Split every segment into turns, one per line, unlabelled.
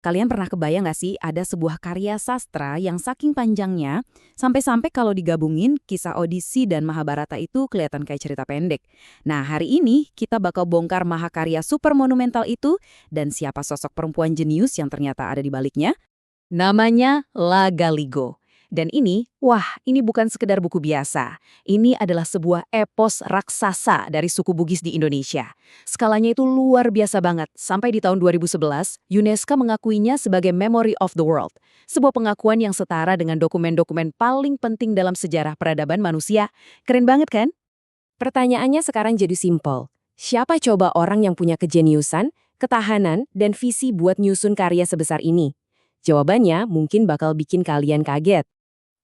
Kalian pernah kebayang nggak sih ada sebuah karya sastra yang saking panjangnya, sampai-sampai kalau digabungin kisah Odisi dan Mahabharata itu kelihatan kayak cerita pendek. Nah, hari ini kita bakal bongkar mahakarya super monumental itu dan siapa sosok perempuan jenius yang ternyata ada di baliknya. Namanya La Galigo. Dan ini bukan sekedar buku biasa. Ini adalah sebuah epos raksasa dari suku Bugis di Indonesia. Skalanya itu luar biasa banget. Sampai di tahun 2011, UNESCO mengakuinya sebagai Memory of the World. Sebuah pengakuan yang setara dengan dokumen-dokumen paling penting dalam sejarah peradaban manusia. Keren banget kan? Pertanyaannya sekarang jadi simpel. Siapa coba orang yang punya kejeniusan, ketahanan, dan visi buat nyusun karya sebesar ini? Jawabannya mungkin bakal bikin kalian kaget.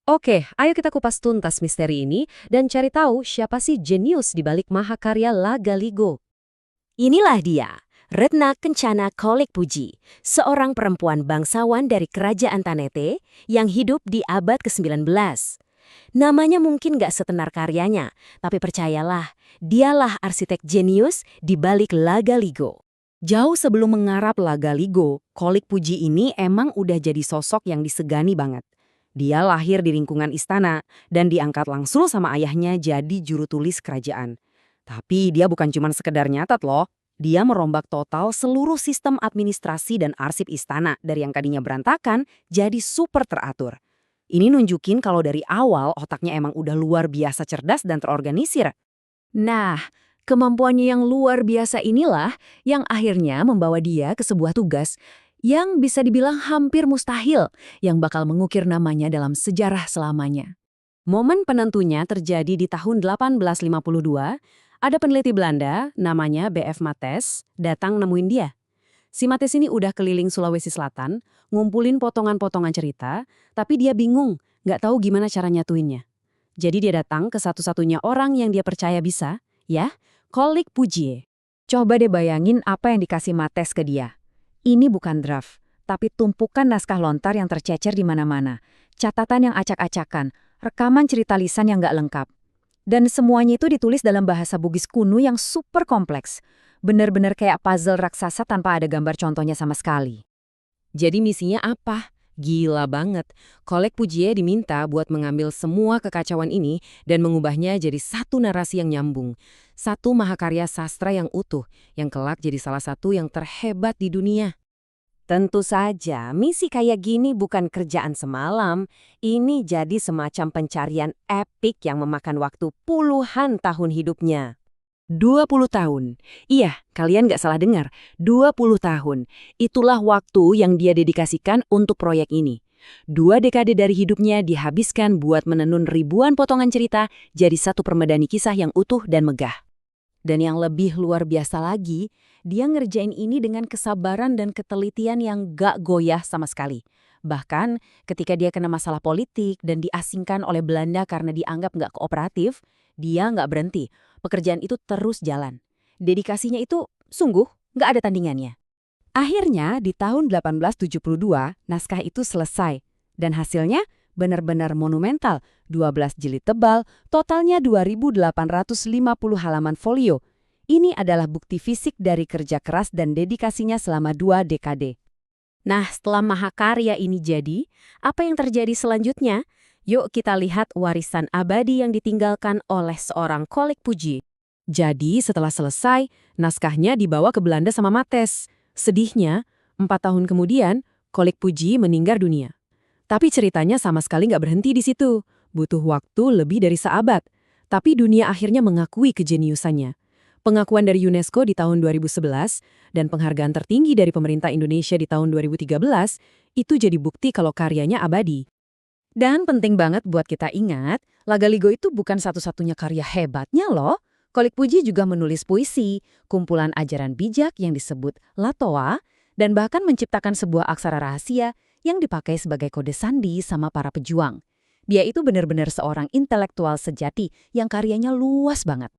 Oke, ayo kita kupas tuntas misteri ini dan cari tahu siapa sih jenius di balik mahakarya La Galigo. Inilah dia, Retna Kencana Kolik Puji, seorang perempuan bangsawan dari Kerajaan Tanete yang hidup di abad ke-19. Namanya mungkin gak setenar karyanya, tapi percayalah, dialah arsitek jenius di balik La Galigo. Jauh sebelum mengarap La Galigo, Kolik Puji ini emang udah jadi sosok yang disegani banget. Dia lahir di lingkungan istana dan diangkat langsung sama ayahnya jadi juru tulis kerajaan. Tapi dia bukan cuma sekedar nyatet loh. Dia merombak total seluruh sistem administrasi dan arsip istana dari yang tadinya berantakan jadi super teratur. Ini nunjukin kalau dari awal otaknya emang udah luar biasa cerdas dan terorganisir. Nah, kemampuannya yang luar biasa inilah yang akhirnya membawa dia ke sebuah tugas yang bisa dibilang hampir mustahil, yang bakal mengukir namanya dalam sejarah selamanya. Momen penentunya terjadi di tahun 1852, ada peneliti Belanda, namanya B.F. Mates, datang nemuin dia. Si Mates ini udah keliling Sulawesi Selatan, ngumpulin potongan-potongan cerita, tapi dia bingung, nggak tahu gimana cara nyatuinnya. Jadi dia datang ke satu-satunya orang yang dia percaya bisa, Kolik Puji. Coba deh bayangin apa yang dikasih Mates ke dia. Ini bukan draft, tapi tumpukan naskah lontar yang tercecer di mana-mana, catatan yang acak-acakan, rekaman cerita lisan yang nggak lengkap. Dan semuanya itu ditulis dalam bahasa Bugis kuno yang super kompleks. Bener-bener kayak puzzle raksasa tanpa ada gambar contohnya sama sekali. Jadi misinya apa? Gila banget. Kolik Pujiye diminta buat mengambil semua kekacauan ini dan mengubahnya jadi satu narasi yang nyambung. Satu mahakarya sastra yang utuh, yang kelak jadi salah satu yang terhebat di dunia. Tentu saja, misi kayak gini bukan kerjaan semalam. Ini jadi semacam pencarian epik yang memakan waktu puluhan tahun hidupnya. 20 tahun. Iya, kalian nggak salah dengar. 20 tahun. Itulah waktu yang dia dedikasikan untuk proyek ini. 2 dekade dari hidupnya dihabiskan buat menenun ribuan potongan cerita jadi satu permadani kisah yang utuh dan megah. Dan yang lebih luar biasa lagi, dia ngerjain ini dengan kesabaran dan ketelitian yang gak goyah sama sekali. Bahkan ketika dia kena masalah politik dan diasingkan oleh Belanda karena dianggap gak kooperatif, dia gak berhenti. Pekerjaan itu terus jalan. Dedikasinya itu sungguh gak ada tandingannya. Akhirnya di tahun 1872, naskah itu selesai. Dan hasilnya benar-benar monumental, 12 jilid tebal, totalnya 2.850 halaman folio. Ini adalah bukti fisik dari kerja keras dan dedikasinya selama 2 dekade. Nah, setelah mahakarya ini jadi, apa yang terjadi selanjutnya? Yuk kita lihat warisan abadi yang ditinggalkan oleh seorang Kolik Puji. Jadi setelah selesai, naskahnya dibawa ke Belanda sama Mates. Sedihnya, 4 tahun kemudian, Kolik Puji meninggal dunia. Tapi ceritanya sama sekali nggak berhenti di situ. Butuh waktu lebih dari seabad. Tapi dunia akhirnya mengakui kejeniusannya. Pengakuan dari UNESCO di tahun 2011 dan penghargaan tertinggi dari pemerintah Indonesia di tahun 2013 itu jadi bukti kalau karyanya abadi. Dan penting banget buat kita ingat, La Galigo itu bukan satu-satunya karya hebatnya loh. Kolik Puji juga menulis puisi, kumpulan ajaran bijak yang disebut Latoa, dan bahkan menciptakan sebuah aksara rahasia yang dipakai sebagai kode sandi sama para pejuang. Dia itu benar-benar seorang intelektual sejati yang karyanya luas banget.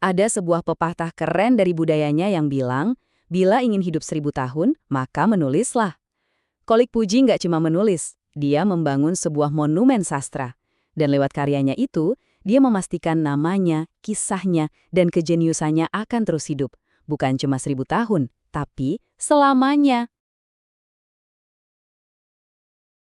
Ada sebuah pepatah keren dari budayanya yang bilang, bila ingin hidup 1000 tahun, maka menulislah. Kolik Puji nggak cuma menulis, dia membangun sebuah monumen sastra. Dan lewat karyanya itu, dia memastikan namanya, kisahnya, dan kejeniusannya akan terus hidup. Bukan cuma 1000 tahun, tapi selamanya.